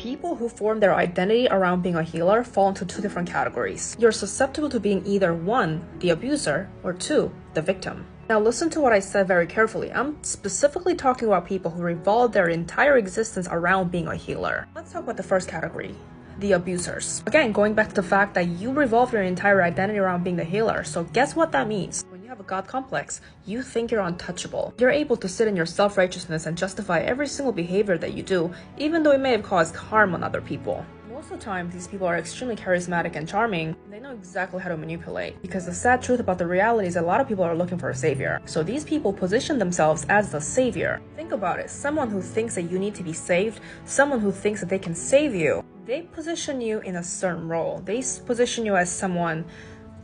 People who form their identity around being a healer fall into two different categories. You're susceptible to being either one, the abuser, or two, the victim. Now listen to what I said very carefully. I'm specifically talking about people who revolve their entire existence around being a healer. Let's talk about the first category, the abusers. Again, going back to the fact that you revolve your entire identity around being the healer. So guess what that means? When you have a God complex, you think you're untouchable. You're able to sit in your self-righteousness and justify every single behavior that you do, even though it may have caused harm on other people. Most of the time, these people are extremely charismatic and charming. They know exactly how to manipulate. Because the sad truth about the reality is a lot of people are looking for a savior. So these people position themselves as the savior. Think about it. Someone who thinks that you need to be saved, someone who thinks that they can save you, they position you in a certain role. They position you as someone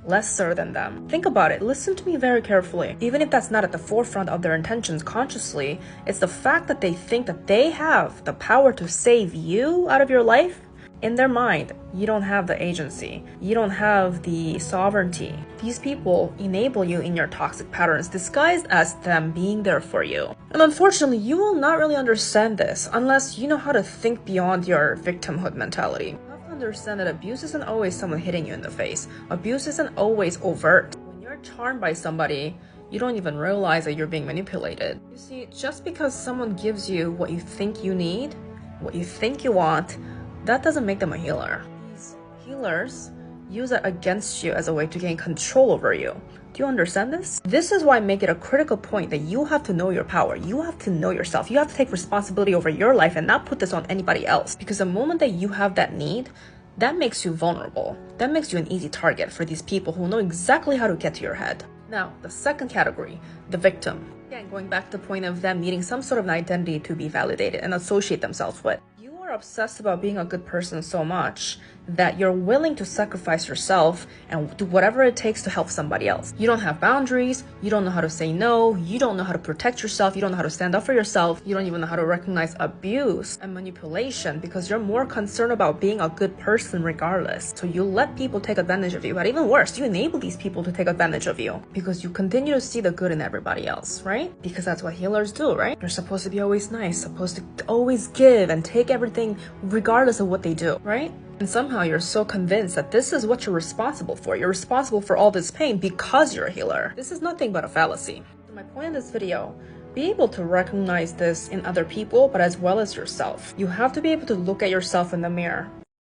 lesser than them. Think about it. Listen to me very carefully. Even if that's not at the forefront of their intentions consciously, it's the fact that they think that they have the power to save you out of your life. In their mind, you don't have the agency. You don't have the sovereignty. These people enable you in your toxic patterns, disguised as them being there for you. And unfortunately, you will not really understand this unless you know how to think beyond your victimhood mentality. You have to understand that abuse isn't always someone hitting you in the face. Abuse isn't always overt. When you're charmed by somebody, you don't even realize that you're being manipulated. You see, just because someone gives you what you think you need, what you think you want, that doesn't make them a healer. These healers use it against you as a way to gain control over you. Do you understand this? This is why I make it a critical point that you have to know your power. You have to know yourself. You have to take responsibility over your life and not put this on anybody else. Because the moment that you have that need, that makes you vulnerable. That makes you an easy target for these people who know exactly how to get to your head. Now, the second category, the victim. Again, going back to the point of them needing some sort of an identity to be validated and associate themselves with. You're obsessed about being a good person so much that you're willing to sacrifice yourself and do whatever it takes to help somebody else. You don't have boundaries, you don't know how to say no, you don't know how to protect yourself, you don't know how to stand up for yourself, you don't even know how to recognize abuse and manipulation because you're more concerned about being a good person regardless. So you let people take advantage of you, but even worse, you enable these people to take advantage of you because you continue to see the good in everybody else, right? Because that's what healers do, right? You're supposed to be always nice, supposed to always give and take everything regardless of what they do, right? And somehow you're so convinced that this is what you're responsible for. You're responsible for all this pain because you're a healer. This is nothing but a fallacy. My point in this video, be able to recognize this in other people, but as well as yourself. You have to be able to look at yourself in the mirror